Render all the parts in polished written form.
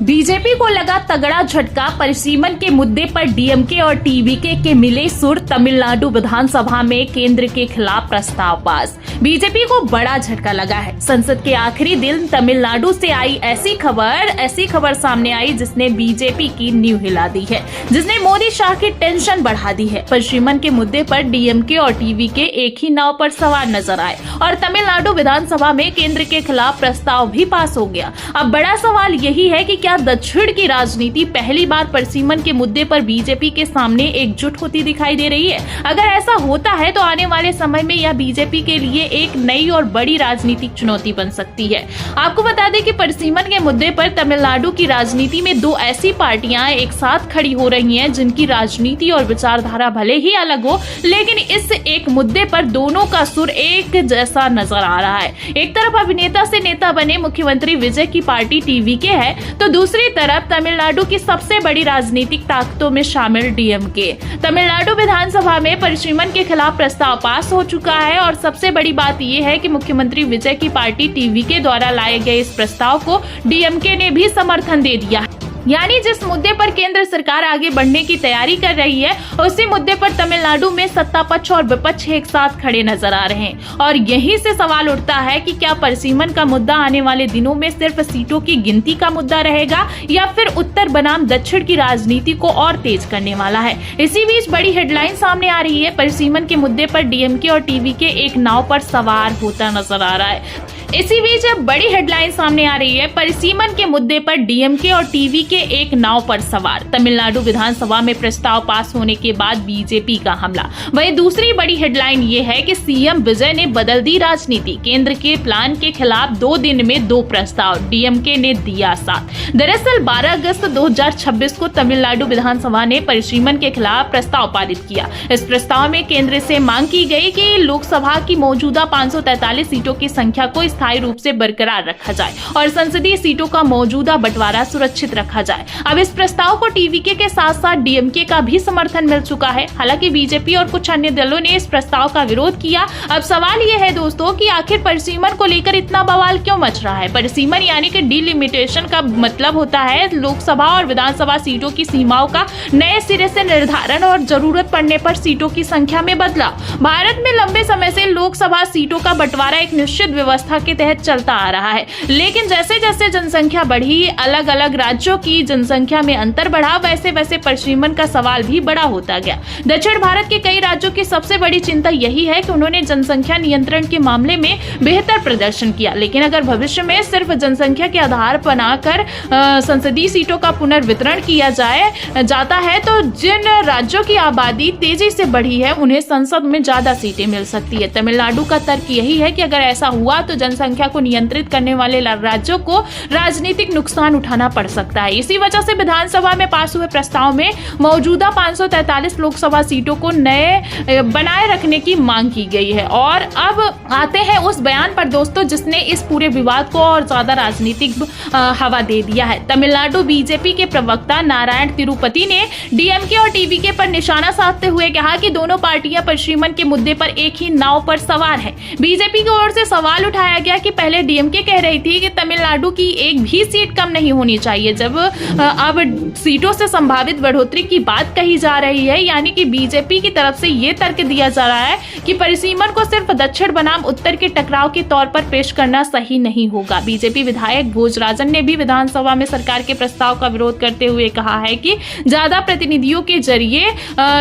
BJP को लगा तगड़ा झटका। परिसीमन के मुद्दे पर डीएमके और टीवीके के मिले सुर। तमिलनाडु विधानसभा में केंद्र के खिलाफ प्रस्ताव पास। बीजेपी को बड़ा झटका लगा है। संसद के आखिरी दिन तमिलनाडु से आई ऐसी खबर सामने आई जिसने बीजेपी की नींव हिला दी है, जिसने मोदी शाह की टेंशन बढ़ा दी है। परिसीमन के मुद्दे पर डीएमके और टीवीके एक ही नाव पर सवार नजर आए और तमिलनाडु विधानसभा में केंद्र के खिलाफ प्रस्ताव भी पास हो गया। अब बड़ा सवाल यही है कि क्या दक्षिण की राजनीति पहली बार परिसीमन के मुद्दे पर बीजेपी के सामने एकजुट होती दिखाई दे रही है। अगर ऐसा होता है तो आने वाले समय में यह बीजेपी के लिए एक नई और बड़ी राजनीतिक चुनौती बन सकती है। आपको बता दें कि परिसीमन के मुद्दे पर तमिलनाडु की राजनीति में दो ऐसी पार्टियां एक साथ खड़ी हो रही हैं जिनकी राजनीति और विचारधारा भले ही अलग हो, लेकिन इस एक मुद्दे पर दोनों का सुर एक जैसा नजर आ रहा है। एक तरफ अभिनेता से नेता बने मुख्यमंत्री विजय की पार्टी टीवीके है, तो दूसरी तरफ तमिलनाडु की सबसे बड़ी राजनीतिक ताकतों में शामिल डीएमके। तमिलनाडु विधानसभा में परिसीमन के खिलाफ प्रस्ताव पास हो चुका है और सबसे बड़ी बात यह है कि मुख्यमंत्री विजय की पार्टी टीवीके द्वारा लाए गए इस प्रस्ताव को डीएमके ने भी समर्थन दे दिया है। यानी जिस मुद्दे पर केंद्र सरकार आगे बढ़ने की तैयारी कर रही है, उसी मुद्दे पर तमिलनाडु में सत्ता पक्ष और विपक्ष एक साथ खड़े नजर आ रहे हैं। और यहीं से सवाल उठता है कि क्या परिसीमन का मुद्दा आने वाले दिनों में सिर्फ सीटों की गिनती का मुद्दा रहेगा या फिर उत्तर बनाम दक्षिण की राजनीति को और तेज करने वाला है। इसी बीच बड़ी हेडलाइन सामने आ रही है। परिसीमन के मुद्दे पर डीएमके और टीवीके एक नाव पर सवार होता नजर आ रहा है। इसी बीच अब बड़ी हेडलाइन सामने आ रही है। परिसीमन के मुद्दे पर डीएमके और टीवीके एक नाव पर सवार। तमिलनाडु विधानसभा में प्रस्ताव पास होने के बाद बीजेपी का हमला। वहीं दूसरी बड़ी हेडलाइन ये है कि सीएम विजय ने बदल दी राजनीति। केंद्र के प्लान के खिलाफ 2 दिन में 2 प्रस्ताव, डीएमके ने दिया साथ। दरअसल 12 अगस्त 2026 को तमिलनाडु विधानसभा ने परिसीमन के खिलाफ प्रस्ताव पारित किया। इस प्रस्ताव में केंद्र से मांग की गई कि लोकसभा की मौजूदा 543 सीटों की संख्या को स्थायी रूप से बरकरार रखा जाए और संसदीय सीटों का मौजूदा बंटवारा सुरक्षित रखा जाए। अब इस प्रस्ताव को टीवीके के साथ साथ डीएमके का भी समर्थन मिल चुका है। हालांकि बीजेपी और कुछ अन्य दलों ने इस प्रस्ताव का विरोध किया। अब सवाल यह है दोस्तों कि आखिर परिसीमन को लेकर इतना बवाल क्यों मच रहा है। परिसीमन यानी कि डिलिमिटेशन का मतलब होता है लोकसभा और विधानसभा सीटों की सीमाओं का नए सिरे से निर्धारण और जरूरत पड़ने पर सीटों की संख्या में बदलाव। भारत में लंबे समय से लोकसभा सीटों का बंटवारा एक निश्चित व्यवस्था के तहत चलता आ रहा है, लेकिन जैसे जैसे जनसंख्या बढ़ी, अलग अलग राज्यों की जनसंख्या में अंतर बढ़ा, वैसे वैसे परिसीमन का सवाल भी बड़ा होता गया। दक्षिण भारत के कई राज्यों की सबसे बड़ी चिंता यही है कि उन्होंने जनसंख्या नियंत्रण के मामले में बेहतर प्रदर्शन किया, लेकिन अगर भविष्य में सिर्फ जनसंख्या के आधार बनाकर संसदीय सीटों का पुनर्वितरण किया जाता है तो जिन राज्यों की आबादी तेजी से बढ़ी है उन्हें संसद में ज्यादा सीटें मिल सकती है। तमिलनाडु का तर्क यही है कि अगर ऐसा हुआ तो जनसंख्या को नियंत्रित करने वाले राज्यों को राजनीतिक नुकसान उठाना पड़ सकता है। इसी वजह से विधानसभा में पास हुए प्रस्ताव में मौजूदा 543 लोकसभा सीटों को नए बनाए रखने की मांग की गई है। और अब आते हैं उस बयान पर दोस्तों जिसने इस पूरे विवाद को और ज्यादा राजनीतिक हवा दे दिया है। तमिलनाडु बीजेपी के प्रवक्ता नारायण तिरुपति ने डीएमके और टीवीके पर निशाना साधते हुए कहा कि दोनों पार्टियां परिसीमन के मुद्दे पर एक ही नाव पर सवार है। बीजेपी की ओर से सवाल उठाया गया कि पहले डीएमके कह रही थी कि तमिलनाडु की एक भी सीट कम नहीं होनी चाहिए, जब अब सीटों से संभावित बढ़ोतरी की बात कही जा रही है। यानी कि बीजेपी की तरफ से ये तर्क दिया जा रहा है कि परिसीमन को सिर्फ दक्षिण बनाम उत्तर के टकराव के तौर पर पेश करना सही नहीं होगा। बीजेपी विधायक भोजराजन ने भी विधानसभा में सरकार के प्रस्ताव का विरोध करते हुए कहा है कि ज्यादा प्रतिनिधियों के जरिए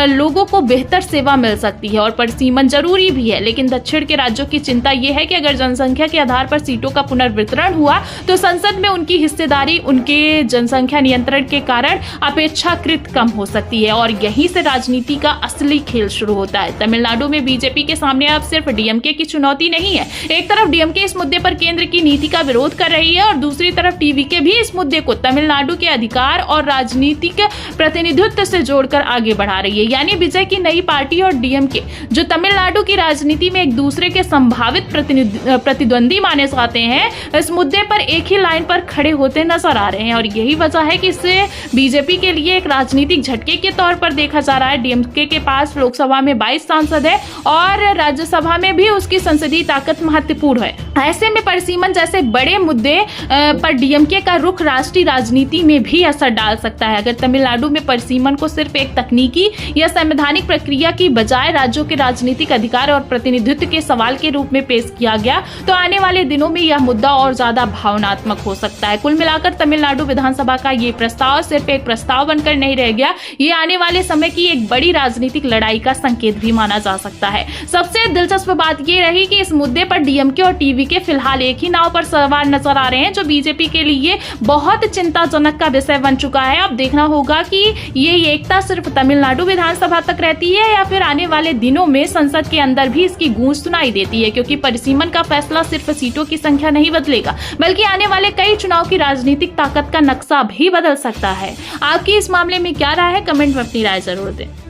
लोगों को बेहतर सेवा मिल सकती है और परिसीमन जरूरी भी है, लेकिन दक्षिण के राज्यों की चिंता यह है कि अगर जनसंख्या के आधार पर सीटों का पुनर्वितरण हुआ तो संसद में उनकी हिस्सेदारी उनके जनसंख्या नियंत्रण के कारण अपेक्षाकृत कम हो सकती है और यहीं से राजनीति का असली खेल शुरू होता है। तमिलनाडु में बीजेपी के सामने अब सिर्फ डीएमके की चुनौती नहीं है। एक तरफ डीएमके इस मुद्दे पर केंद्र की नीति का विरोध कर रही है और दूसरी तरफ टीवीके भी इस मुद्दे को तमिलनाडु के अधिकार और राजनीतिक प्रतिनिधित्व से जोड़कर आगे बढ़ा रही है। यानी विजय की नई पार्टी और डीएमके जो तमिलनाडु की राजनीति में एक दूसरे के संभावित प्रतिद्वंदी प्रतिद्वंदी माने जाते हैं, इस मुद्दे पर एक ही लाइन पर खड़े होते नजर आ रहे हैं और यही वजह है कि इसे बीजेपी के लिए एक राजनीतिक झटके के तौर पर देखा जा रहा है। डीएमके के पास लोकसभा में 22 सांसद है और राज्यसभा में भी उसकी संसदीय ताकत महत्वपूर्ण है। ऐसे में परिसीमन जैसे बड़े मुद्दे पर डीएमके का रुख राष्ट्रीय राजनीति में भी असर डाल सकता है। अगर तमिलनाडु में परिसीमन को सिर्फ एक तकनीकी या संवैधानिक प्रक्रिया की बजाय राज्यों के राजनीतिक अधिकार और प्रतिनिधित्व के सवाल के रूप में पेश किया गया तो आने वाले दिनों में यह मुद्दा और ज्यादा भावनात्मक हो सकता है। कुल मिलाकर तमिलनाडु विधानसभा का ये प्रस्ताव सिर्फ एक प्रस्ताव बनकर नहीं रह गया, ये आने वाले समय की एक बड़ी राजनीतिक लड़ाई का संकेत भी माना जा सकता है। सबसे दिलचस्प बात ये रही कि इस मुद्दे पर डीएमके और टीवीके फिलहाल एक ही नाव पर सवार नजर आ रहे हैं, जो बीजेपी के लिए बहुत चिंताजनक का विषय बन चुका है। अब देखना होगा कि ये एकता सिर्फ तमिलनाडु विधानसभा तक रहती है या फिर आने वाले दिनों में संसद के अंदर भी इसकी गूंज सुनाई देती है, क्योंकि परिसीमन का फैसला सिर्फ सीटों की संख्या नहीं बदलेगा बल्कि आने वाले कई चुनाव की राजनीतिक ताकत का नक्शा भी बदल सकता है। आपकी इस मामले में क्या राय है, कमेंट में अपनी राय जरूर दें।